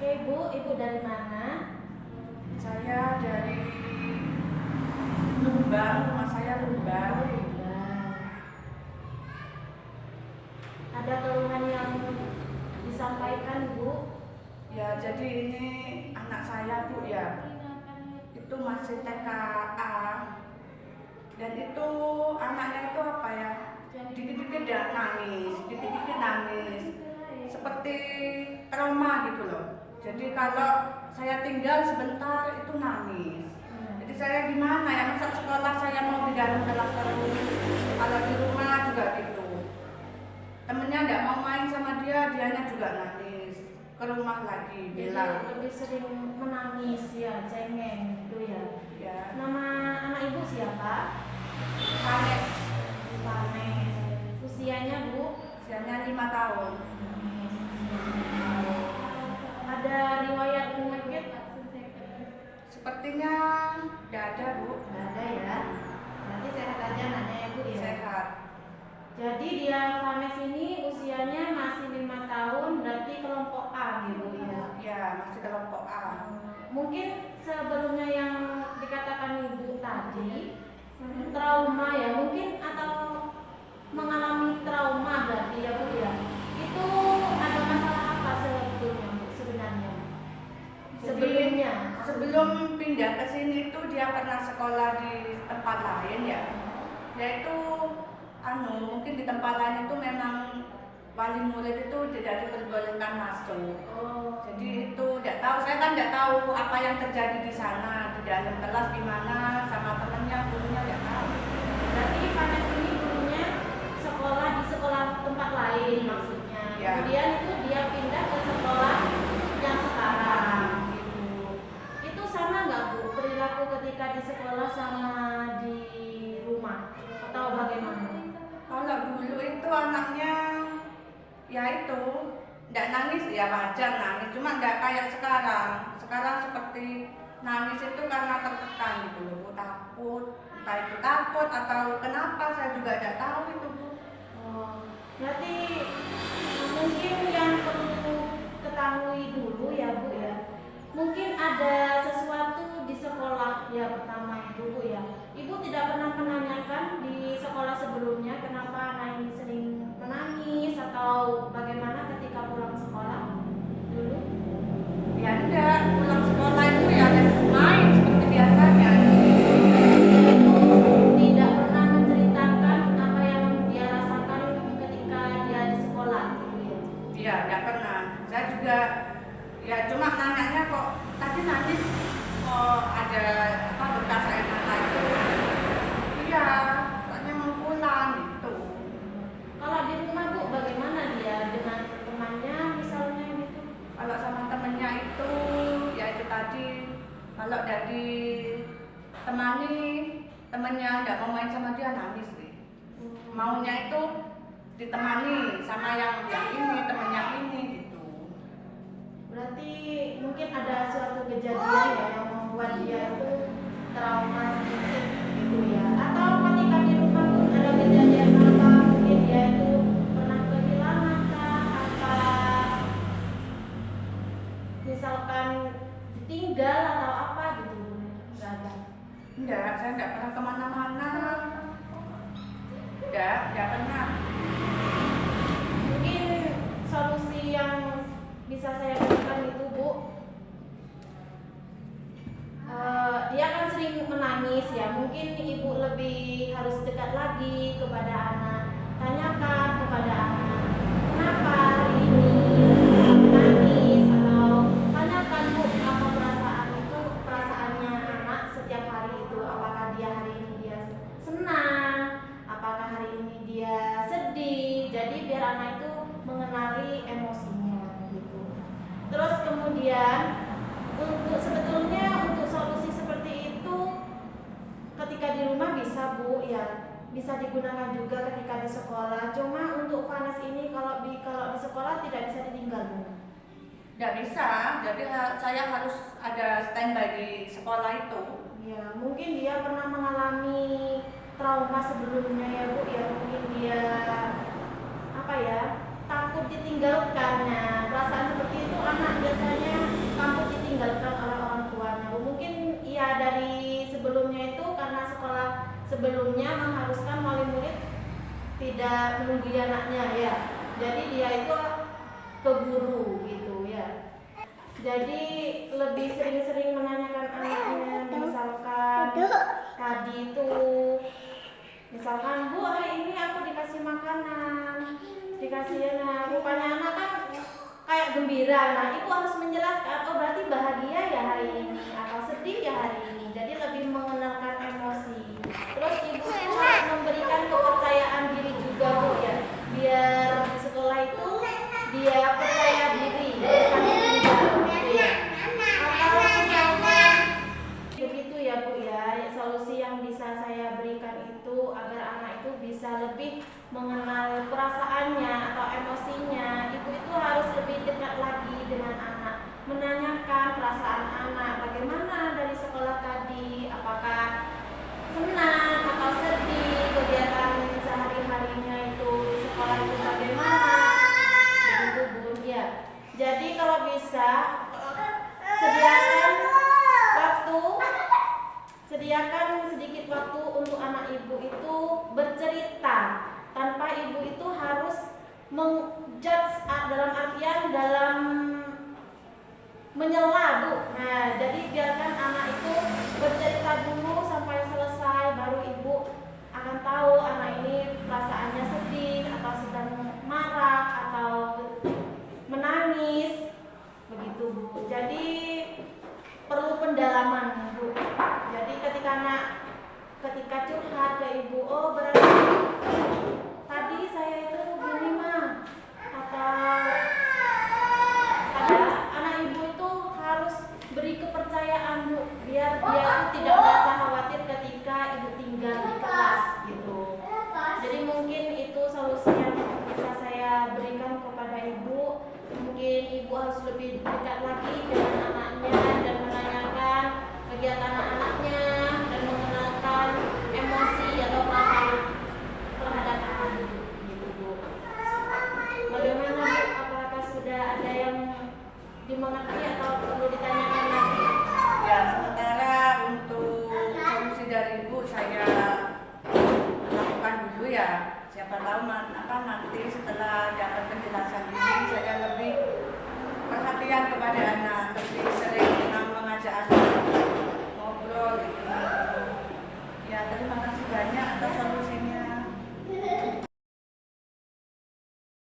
Oke Bu, Ibu dari mana? Saya dari Lumbang, rumah saya Lumbang. Ada keluhan yang disampaikan Bu? Ya, jadi ini anak saya Bu ya, itu masih TKA. Dan itu anaknya itu apa ya, dikit-dikit dia nangis, dikit-dikit nangis, seperti trauma gitu loh. Jadi kalau saya tinggal sebentar itu nangis. Jadi saya gimana ya, masa sekolah saya mau di dalam kelas terus, kalau di rumah juga gitu. Temennya nggak mau main sama dia, dianya juga nangis. Ke rumah lagi, bilang. Jadi lebih sering menangis ya, cengeng gitu ya. Ya. Nama anak Ibu siapa? Panik. Panik. Usianya Bu? Usianya 5 tahun. Ada riwayat penyakit? Sepertinya nggak ada Bu. Nggak ada ya. Berarti sehat aja anaknya ya Bu ya. Sehat. Jadi dia Vanes ini usianya masih 5 tahun, berarti kelompok A gitu ya. Ya, masih kelompok A. Mungkin sebelumnya yang dikatakan Ibu tadi trauma ya, mungkin atau mengalami trauma berarti ya Bu ya. Itu ada masalah apa sebetulnya Bu sebenarnya? Sebelumnya, sebelum pindah ke sini itu dia pernah sekolah di tempat lain ya. Yaitu mungkin di tempat lain itu memang wali murid itu tidak diperbolehkan masuk. Jadi itu tidak tahu, saya kan tidak tahu apa yang terjadi di sana, di dalam kelas gimana sama temannya, gurunya tidak tahu. Berarti Vanes ini dulunya sekolah di sekolah tempat lain maksudnya. Ya. Kemudian itu dia pindah ke sekolah yang sekarang gitu. Itu sama nggak Bu perilaku ketika di sekolah sama di rumah atau bagaimana? Kalau dulu itu anaknya ya itu tidak nangis ya, wajar nangis, cuma nggak kayak sekarang. Sekarang seperti nangis itu karena tertekan gitu loh, takut, entah itu takut atau kenapa saya juga tidak tahu itu Bu. Berarti mungkin yang perlu ketahui dulu ya Bu ya, mungkin ada sesuatu di sekolah ya pertama itu Bu ya. Ibu tidak pernah menanyakan di sekolah sebelumnya kenapa anak ini sering menangis atau bagaimana ketika pulang sekolah dulu? Ya enggak, pulang sekolah itu ya main seperti biasanya. Tidak pernah menceritakan apa yang dia rasakan ketika dia di sekolah gitu ya? Iya, enggak pernah. Saya juga ya cuma nanyanya kok tadi nangis, kok ada apa bekas air mata itu. Iya, soalnya mau pulang gitu. Kalau di rumah Bu bagaimana dia dengan temannya misalnya gitu? Kalau sama temennya itu ya itu tadi, kalau dari temani temennya nggak mau main sama dia nangis sih. Maunya itu ditemani sama yang ini, temennya ini gitu. Berarti mungkin ada suatu kejadian ya yang membuat dia itu trauma sedikit gitu ya. Atau ketika di rumah pun ada kejadian apa, mungkin dia itu pernah kehilangan kah, apa misalkan ditinggal atau apa gitu. Enggak ada. Enggak, saya nggak pernah kemana-mana. Enggak pernah. Mungkin solusi yang bisa saya berikan itu Bu, dia kan sering menangis ya, mungkin ibu lebih harus dekat lagi kepada anak, tanyakan kepada anak kenapa hari ini menangis, atau tanyakan Bu apa perasaannya anak setiap hari itu, apakah dia hari ini dia senang, apakah hari ini dia sedih. Jadi biar anak itu mengenali emosinya gitu. Terus kemudian sebetulnya untuk solusi seperti itu ketika di rumah bisa Bu ya, bisa digunakan juga ketika di sekolah. Cuma untuk Vanes ini kalau di sekolah tidak bisa ditinggal Bu. Nggak bisa, jadi saya harus ada standby di sekolah itu. Ya mungkin dia pernah mengalami trauma sebelumnya ya Bu ya, mungkin dia apa ya, takut ditinggalkannya. Perasaan seperti itu anak biasanya ditinggalkan oleh orang tuanya. Mungkin ya dari sebelumnya itu karena sekolah sebelumnya mengharuskan wali murid tidak menunggu anaknya ya. Jadi dia itu ke guru gitu ya. Jadi lebih sering-sering menanyakan anaknya, misalkan tadi itu, misalkan Bu hari ini aku dikasih makanan, dikasih rupanya anak kan kayak gembira. Nah ibu harus menjelaskan, oh berarti bahagia ya hari ini atau sedih ya hari ini. Jadi lebih mengenalkan emosi. Terus ibu itu harus memberikan kepercayaan diri juga Bu ya, biar di sekolah itu dia percaya diri, bukan ditinggal gitu ya. Atau misalkan begitu ya Bu ya, solusi yang bisa saya berikan itu agar anak itu bisa lebih mengenal perasaannya atau emosinya. Ibu itu harus lebih dekat lagi dengan anak, menanyakan perasaan anak, bagaimana dari sekolah tadi, apakah senang atau sedih, kegiatan sehari-harinya itu di sekolah itu bagaimana, begitu Bu ya. Jadi kalau bisa sediakan sedikit waktu untuk anak ibu itu bercerita tanpa ibu itu harus menjudge dalam artian dalam menyela Bu. Nah jadi biarkan anak itu bercerita dulu sampai selesai, baru ibu akan tahu anak ini perasaannya sedih atau sedang marah atau menangis, begitu Bu. Jadi perlu pendalaman Bu. Jadi ketika curhat ke ibu, oh berarti tadi saya itu gini mah, atau anak ibu itu harus beri kepercayaan Bu, biar dia itu tidak merasa khawatir ketika ibu tinggal di kelas gitu. Jadi mungkin itu solusi yang bisa saya berikan kepada ibu. Mungkin ibu harus lebih dekat lagi dengan anaknya dan menanyakan kegiatan anak-anaknya dan mengenalkan emosi atau perasaan terhadap anak gitu Bu. Bagaimana Bu? Apakah sudah ada yang dimengerti atau perlu ditanyakan lagi? Ya, sementara untuk solusi dari Ibu saya lakukan dulu ya. Siapa tahu nanti setelah dapat penjelasan ini saya lebih perhatian kepada anak, lebih sering mengajak anak ngobrol gitu. Ya, terima kasih banyak atas solusinya.